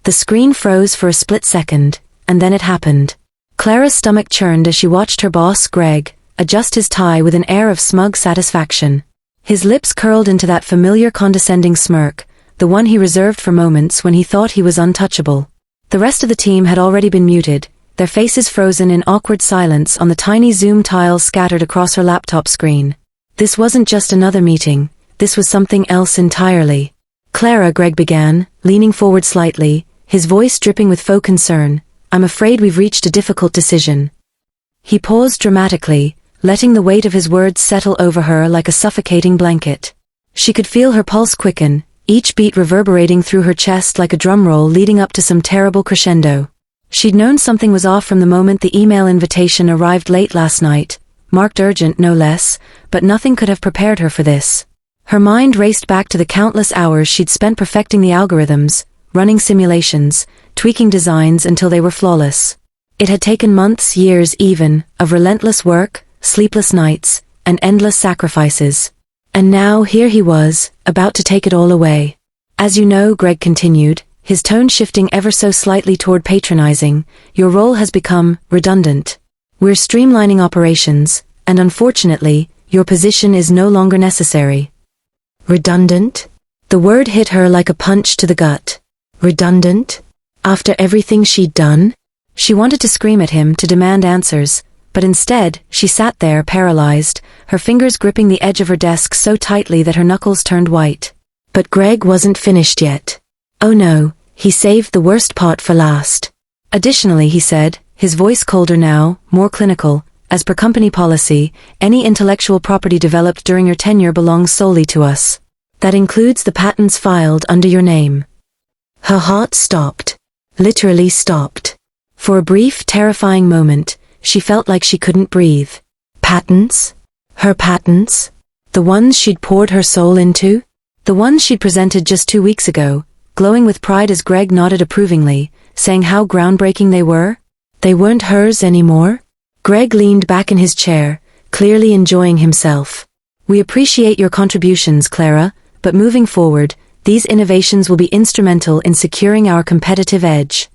The screen froze for a split second, and then it happened. Clara's stomach churned as she watched her boss, Greg, adjust his tie with an air of smug satisfaction. His lips curled into that familiar condescending smirk, the one he reserved for moments when he thought he was untouchable. The rest of the team had already been muted, their faces frozen in awkward silence on the tiny Zoom tiles scattered across her laptop screen. This wasn't just another meeting, this was something else entirely. Clara, Greg began, leaning forward slightly, his voice dripping with faux concern, I'm afraid we've reached a difficult decision. He paused dramatically, letting the weight of his words settle over her like a suffocating blanket. She could feel her pulse quicken, each beat reverberating through her chest like a drum roll leading up to some terrible crescendo. She'd known something was off from the moment the email invitation arrived late last night, marked urgent no less, but nothing could have prepared her for this. Her mind raced back to the countless hours she'd spent perfecting the algorithms, running simulations, tweaking designs until they were flawless. It had taken months, years even, of relentless work, sleepless nights, and endless sacrifices. And now here he was, about to take it all away. As you know, Greg continued, his tone shifting ever so slightly toward patronizing, your role has become redundant. We're streamlining operations, and unfortunately, your position is no longer necessary. Redundant? The word hit her like a punch to the gut. Redundant? After everything she'd done? She wanted to scream at him to demand answers, but instead, she sat there paralyzed, her fingers gripping the edge of her desk so tightly that her knuckles turned white. But Greg wasn't finished yet. Oh no, he saved the worst part for last. Additionally, he said, his voice colder now, more clinical, as per company policy, any intellectual property developed during your tenure belongs solely to us. That includes the patents filed under your name. Her heart stopped. Literally stopped. For a brief, terrifying moment, she felt like she couldn't breathe. Patents? Her patents? The ones she'd poured her soul into? The ones she'd presented just 2 weeks ago, glowing with pride as Greg nodded approvingly, saying how groundbreaking they were? They weren't hers anymore? Greg leaned back in his chair, clearly enjoying himself. We appreciate your contributions, Clara, but moving forward, these innovations will be instrumental in securing our competitive edge.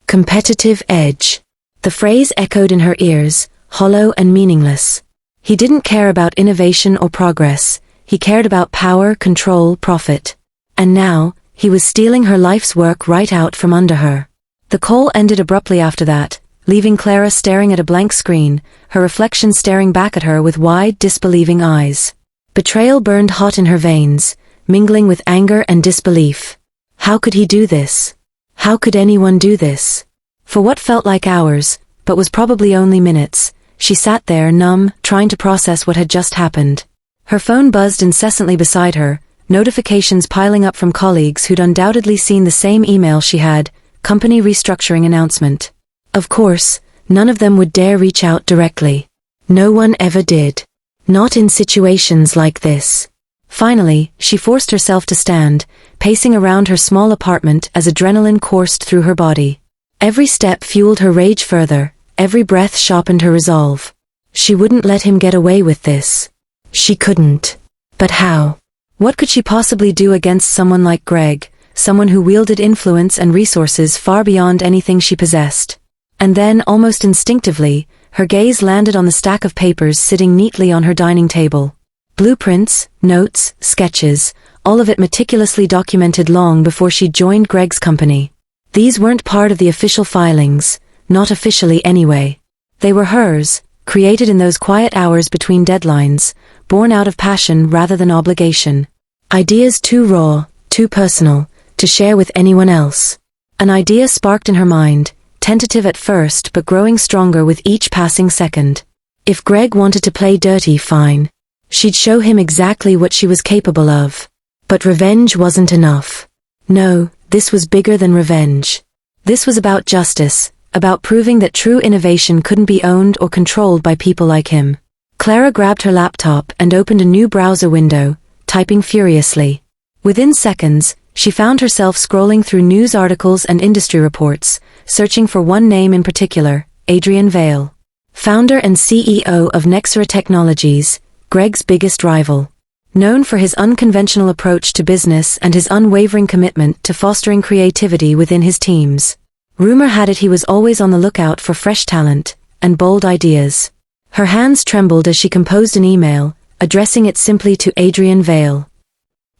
Competitive edge. The phrase echoed in her ears, hollow and meaningless. He didn't care about innovation or progress, he cared about power, control, profit. And now, he was stealing her life's work right out from under her. The call ended abruptly after that, leaving Clara staring at a blank screen, her reflection staring back at her with wide, disbelieving eyes. Betrayal burned hot in her veins, mingling with anger and disbelief. How could he do this? How could anyone do this? For what felt like hours, but was probably only minutes, she sat there numb, trying to process what had just happened. Her phone buzzed incessantly beside her, notifications piling up from colleagues who'd undoubtedly seen the same email she had, company restructuring announcement. Of course, none of them would dare reach out directly. No one ever did. Not in situations like this. Finally, she forced herself to stand, pacing around her small apartment as adrenaline coursed through her body. Every step fueled her rage further, every breath sharpened her resolve. She wouldn't let him get away with this. She couldn't. But how? What could she possibly do against someone like Greg, someone who wielded influence and resources far beyond anything she possessed? And then, almost instinctively, her gaze landed on the stack of papers sitting neatly on her dining table. Blueprints, notes, sketches, all of it meticulously documented long before she joined Greg's company. These weren't part of the official filings, not officially anyway. They were hers, created in those quiet hours between deadlines, born out of passion rather than obligation. Ideas too raw, too personal, to share with anyone else. An idea sparked in her mind, tentative at first but growing stronger with each passing second. If Greg wanted to play dirty, fine. She'd show him exactly what she was capable of. But revenge wasn't enough. No, this was bigger than revenge. This was about justice, about proving that true innovation couldn't be owned or controlled by people like him. Clara grabbed her laptop and opened a new browser window, typing furiously. Within seconds, she found herself scrolling through news articles and industry reports, searching for one name in particular, Adrian Vale. Founder and CEO of Nexera Technologies, Greg's biggest rival. known for his unconventional approach to business and his unwavering commitment to fostering creativity within his teams. Rumor had it he was always on the lookout for fresh talent and bold ideas. Her hands trembled as she composed an email, addressing it simply to Adrian Vale.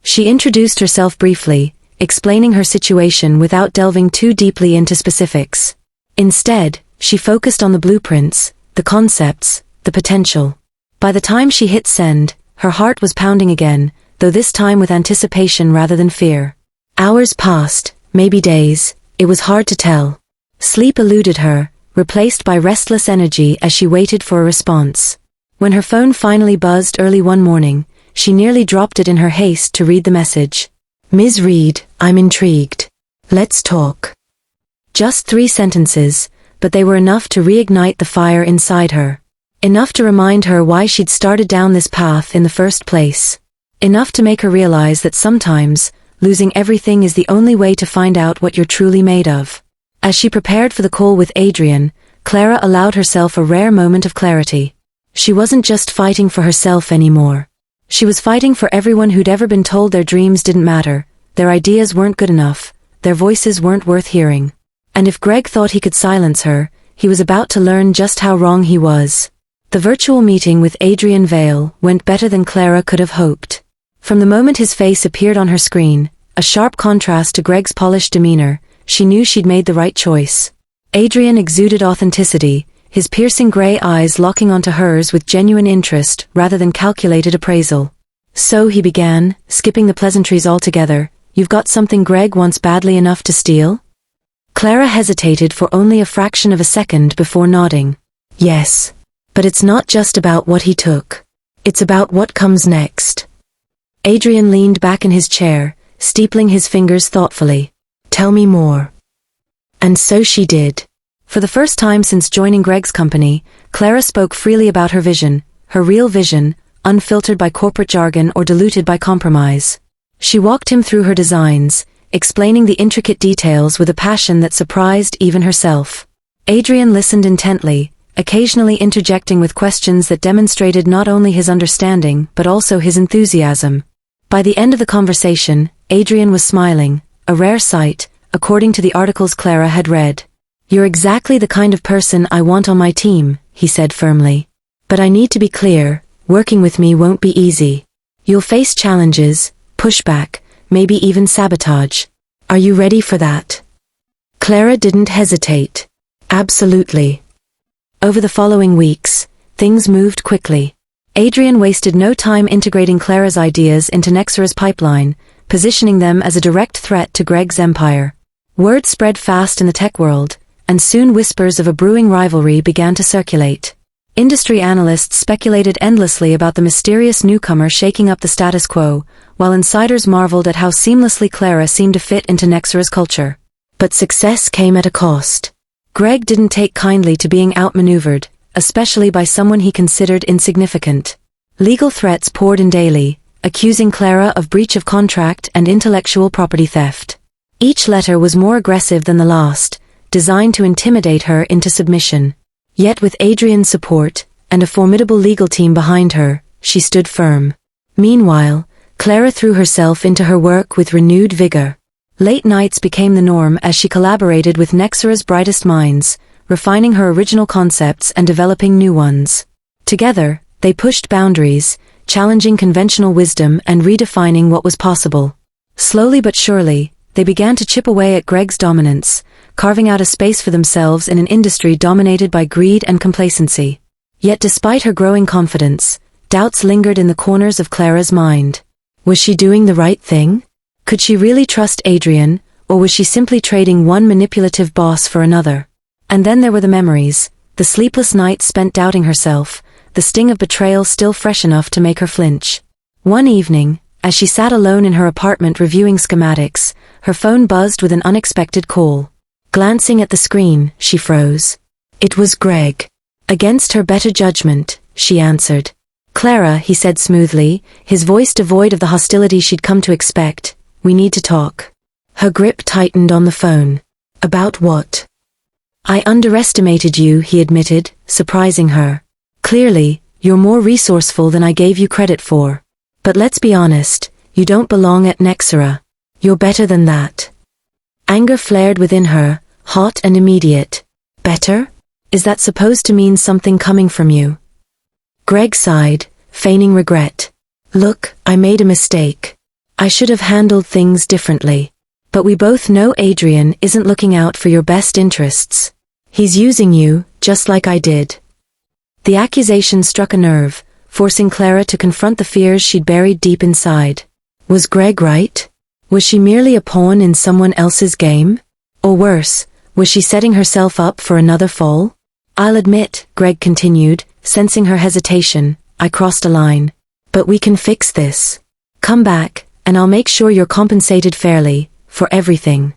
She introduced herself briefly, explaining her situation without delving too deeply into specifics. Instead, she focused on the blueprints, the concepts, the potential. By the time she hit send, her heart was pounding again, though this time with anticipation rather than fear. Hours passed, maybe days, it was hard to tell. Sleep eluded her, replaced by restless energy as she waited for a response. When her phone finally buzzed early one morning, she nearly dropped it in her haste to read the message. Ms. Reed, I'm intrigued. Let's talk. Just 3 sentences, but they were enough to reignite the fire inside her. Enough to remind her why she'd started down this path in the first place. Enough to make her realize that sometimes, losing everything is the only way to find out what you're truly made of. As she prepared for the call with Adrian, Clara allowed herself a rare moment of clarity. She wasn't just fighting for herself anymore. She was fighting for everyone who'd ever been told their dreams didn't matter, their ideas weren't good enough, their voices weren't worth hearing. And if Greg thought he could silence her, he was about to learn just how wrong he was. The virtual meeting with Adrian Vale went better than Clara could have hoped. From the moment his face appeared on her screen, a sharp contrast to Greg's polished demeanor, she knew she'd made the right choice. Adrian exuded authenticity, his piercing gray eyes locking onto hers with genuine interest rather than calculated appraisal. So he began, skipping the pleasantries altogether, "You've got something Greg wants badly enough to steal?" Clara hesitated for only a fraction of a second before nodding. "Yes. But it's not just about what he took. It's about what comes next." Adrian leaned back in his chair, steepling his fingers thoughtfully. "Tell me more." And so she did. For the first time since joining Greg's company, Clara spoke freely about her vision, her real vision, unfiltered by corporate jargon or diluted by compromise. She walked him through her designs, explaining the intricate details with a passion that surprised even herself. Adrian listened intently, occasionally interjecting with questions that demonstrated not only his understanding but also his enthusiasm. By the end of the conversation, Adrian was smiling, a rare sight, according to the articles Clara had read. "You're exactly the kind of person I want on my team," he said firmly. "But I need to be clear, working with me won't be easy. You'll face challenges, pushback, maybe even sabotage. Are you ready for that?" Clara didn't hesitate. "Absolutely." Over the following weeks, things moved quickly. Adrian wasted no time integrating Clara's ideas into Nexera's pipeline, positioning them as a direct threat to Greg's empire. Word spread fast in the tech world, and soon whispers of a brewing rivalry began to circulate. Industry analysts speculated endlessly about the mysterious newcomer shaking up the status quo, while insiders marveled at how seamlessly Clara seemed to fit into Nexera's culture. But success came at a cost. Greg didn't take kindly to being outmaneuvered, especially by someone he considered insignificant. Legal threats poured in daily, accusing Clara of breach of contract and intellectual property theft. Each letter was more aggressive than the last, designed to intimidate her into submission. Yet with Adrian's support, and a formidable legal team behind her, she stood firm. Meanwhile, Clara threw herself into her work with renewed vigor. Late nights became the norm as she collaborated with Nexera's brightest minds, refining her original concepts and developing new ones. Together, they pushed boundaries, challenging conventional wisdom and redefining what was possible. Slowly but surely, they began to chip away at Greg's dominance, carving out a space for themselves in an industry dominated by greed and complacency. Yet despite her growing confidence, doubts lingered in the corners of Clara's mind. Was she doing the right thing? Could she really trust Adrian, or was she simply trading one manipulative boss for another? And then there were the memories, the sleepless nights spent doubting herself, the sting of betrayal still fresh enough to make her flinch. One evening, as she sat alone in her apartment reviewing schematics, her phone buzzed with an unexpected call. Glancing at the screen, she froze. It was Greg. Against her better judgment, she answered. "Clara," he said smoothly, his voice devoid of the hostility she'd come to expect, "we need to talk." Her grip tightened on the phone. "About what?" "I underestimated you," he admitted, surprising her. "Clearly, you're more resourceful than I gave you credit for." But let's be honest, you don't belong at Nexera. You're better than that. Anger flared within her, hot and immediate. Better? Is that supposed to mean something coming from you? Greg sighed, feigning regret. Look, I made a mistake. I should have handled things differently. But we both know Adrian isn't looking out for your best interests. He's using you, just like I did. The accusation struck a nerve, forcing Clara to confront the fears she'd buried deep inside. Was Greg right? Was she merely a pawn in someone else's game? Or worse, was she setting herself up for another fall? I'll admit, Greg continued, sensing her hesitation, I crossed a line. But we can fix this. Come back, and I'll make sure you're compensated fairly, for everything.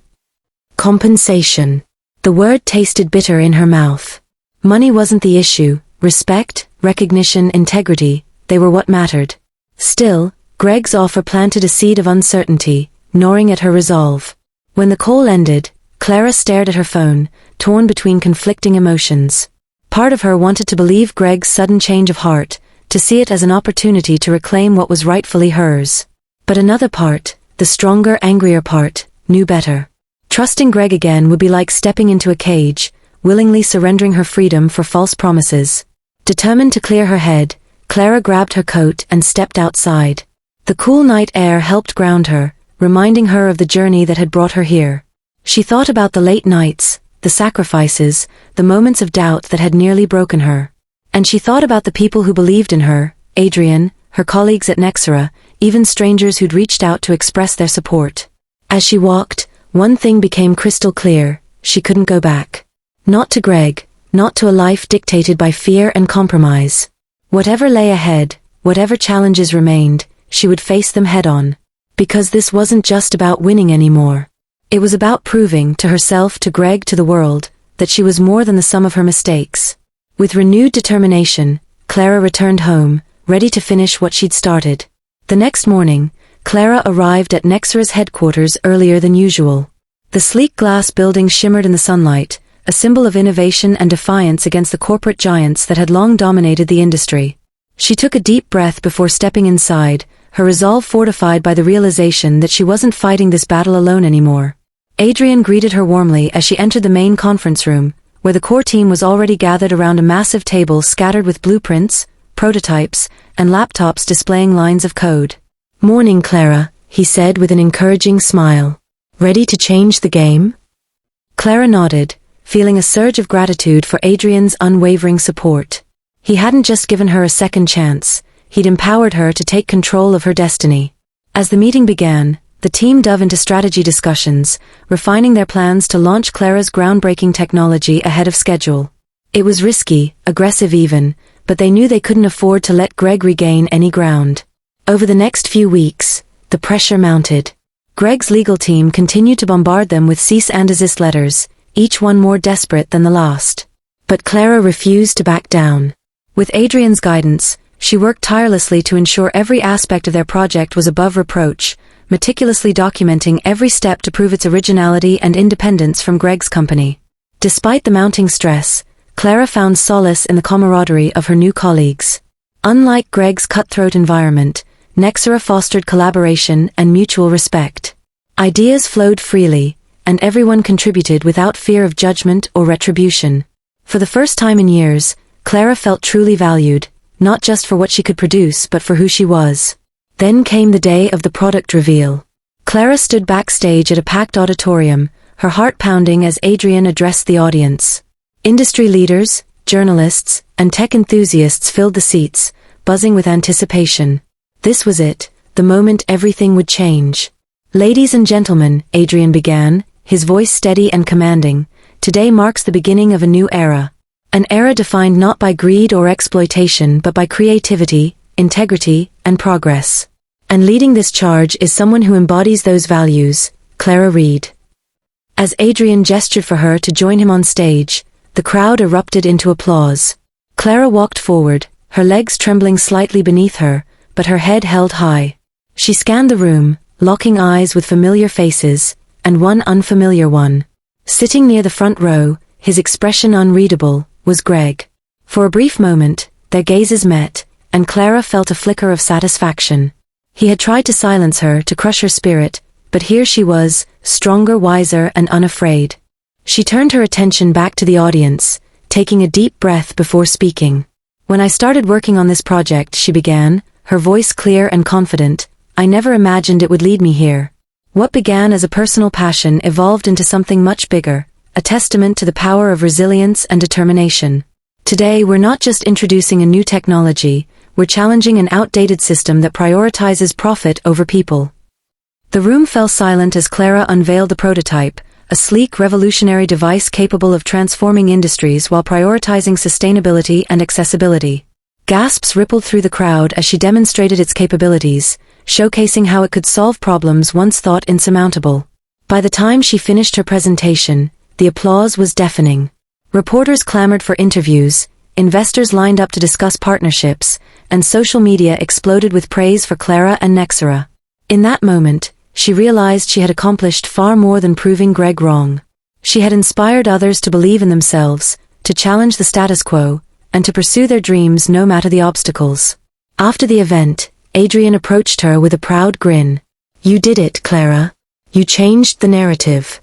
Compensation. The word tasted bitter in her mouth. Money wasn't the issue, respect, recognition, integrity, they were what mattered. Still, Greg's offer planted a seed of uncertainty, gnawing at her resolve. When the call ended, Clara stared at her phone, torn between conflicting emotions. Part of her wanted to believe Greg's sudden change of heart, to see it as an opportunity to reclaim what was rightfully hers. But another part, the stronger, angrier part, knew better. Trusting Greg again would be like stepping into a cage, willingly surrendering her freedom for false promises. Determined to clear her head, Clara grabbed her coat and stepped outside. The cool night air helped ground her, reminding her of the journey that had brought her here. She thought about the late nights, the sacrifices, the moments of doubt that had nearly broken her. And she thought about the people who believed in her, Adrian, her colleagues at Nexera, even strangers who'd reached out to express their support. As she walked, one thing became crystal clear, she couldn't go back. Not to Greg, not to a life dictated by fear and compromise. Whatever lay ahead, whatever challenges remained, she would face them head-on. Because this wasn't just about winning anymore. It was about proving to herself, to Greg, to the world, that she was more than the sum of her mistakes. With renewed determination, Clara returned home, ready to finish what she'd started. The next morning, Clara arrived at Nexera's headquarters earlier than usual. The sleek glass building shimmered in the sunlight, a symbol of innovation and defiance against the corporate giants that had long dominated the industry. She took a deep breath before stepping inside, her resolve fortified by the realization that she wasn't fighting this battle alone anymore. Adrian greeted her warmly as she entered the main conference room, where the core team was already gathered around a massive table scattered with blueprints, prototypes, and laptops displaying lines of code. "Morning, Clara," he said with an encouraging smile. "Ready to change the game?" Clara nodded, feeling a surge of gratitude for Adrian's unwavering support. He hadn't just given her a second chance, he'd empowered her to take control of her destiny. As the meeting began, the team dove into strategy discussions, refining their plans to launch Clara's groundbreaking technology ahead of schedule. It was risky, aggressive even, but they knew they couldn't afford to let Greg regain any ground. Over the next few weeks, the pressure mounted. Greg's legal team continued to bombard them with cease and desist letters, each one more desperate than the last. But Clara refused to back down. With Adrian's guidance, she worked tirelessly to ensure every aspect of their project was above reproach, meticulously documenting every step to prove its originality and independence from Greg's company. Despite the mounting stress, Clara found solace in the camaraderie of her new colleagues. Unlike Greg's cutthroat environment, Nexera fostered collaboration and mutual respect. Ideas flowed freely, and everyone contributed without fear of judgment or retribution. For the first time in years, Clara felt truly valued, not just for what she could produce but for who she was. Then came the day of the product reveal. Clara stood backstage at a packed auditorium, her heart pounding as Adrian addressed the audience. Industry leaders, journalists, and tech enthusiasts filled the seats, buzzing with anticipation. This was it, the moment everything would change. "Ladies and gentlemen," Adrian began, his voice steady and commanding, "today marks the beginning of a new era. An era defined not by greed or exploitation but by creativity, integrity, and progress. And leading this charge is someone who embodies those values, Clara Reed." As Adrian gestured for her to join him on stage, the crowd erupted into applause. Clara walked forward, her legs trembling slightly beneath her, but her head held high. She scanned the room, locking eyes with familiar faces, and one unfamiliar one. Sitting near the front row, his expression unreadable, was Greg. For a brief moment, their gazes met, and Clara felt a flicker of satisfaction. He had tried to silence her, to crush her spirit, but here she was, stronger, wiser, and unafraid. She turned her attention back to the audience, taking a deep breath before speaking. "When I started working on this project," she began, her voice clear and confident, "I never imagined it would lead me here. What began as a personal passion evolved into something much bigger, a testament to the power of resilience and determination. Today we're not just introducing a new technology, we're challenging an outdated system that prioritizes profit over people." The room fell silent as Clara unveiled the prototype, a sleek, revolutionary device capable of transforming industries while prioritizing sustainability and accessibility. Gasps rippled through the crowd as she demonstrated its capabilities, showcasing how it could solve problems once thought insurmountable. By the time she finished her presentation, the applause was deafening. Reporters clamored for interviews, investors lined up to discuss partnerships, and social media exploded with praise for Clara and Nexera. In that moment, she realized she had accomplished far more than proving Greg wrong. She had inspired others to believe in themselves, to challenge the status quo, and to pursue their dreams no matter the obstacles. After the event, Adrian approached her with a proud grin. "You did it, Clara. You changed the narrative."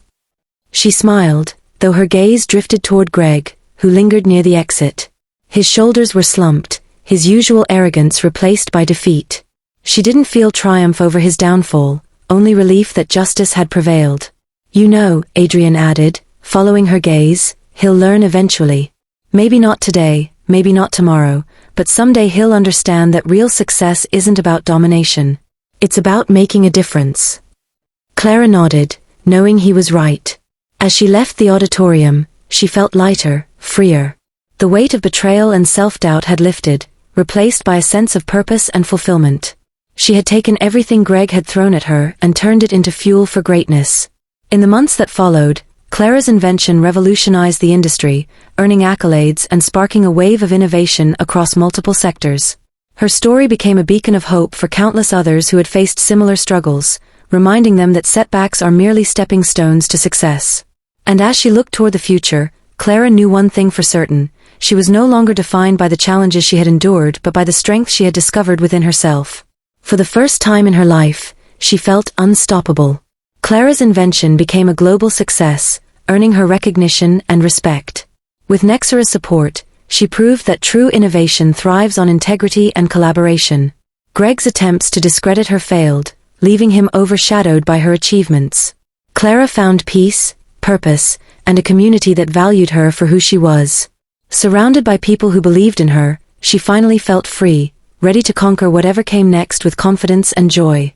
She smiled, though her gaze drifted toward Greg, who lingered near the exit. His shoulders were slumped, his usual arrogance replaced by defeat. She didn't feel triumph over his downfall, only relief that justice had prevailed. "You know," Adrian added, following her gaze, "he'll learn eventually. Maybe not today, maybe not tomorrow, but someday he'll understand that real success isn't about domination. It's about making a difference." Clara nodded, knowing he was right. As she left the auditorium, she felt lighter, freer. The weight of betrayal and self-doubt had lifted, replaced by a sense of purpose and fulfillment. She had taken everything Greg had thrown at her and turned it into fuel for greatness. In the months that followed, Clara's invention revolutionized the industry, earning accolades and sparking a wave of innovation across multiple sectors. Her story became a beacon of hope for countless others who had faced similar struggles, reminding them that setbacks are merely stepping stones to success. And as she looked toward the future, Clara knew one thing for certain: she was no longer defined by the challenges she had endured but by the strength she had discovered within herself. For the first time in her life, she felt unstoppable. Clara's invention became a global success, earning her recognition and respect. With Nexera's support, she proved that true innovation thrives on integrity and collaboration. Greg's attempts to discredit her failed, leaving him overshadowed by her achievements. Clara found peace, purpose, and a community that valued her for who she was. Surrounded by people who believed in her, she finally felt free, ready to conquer whatever came next with confidence and joy.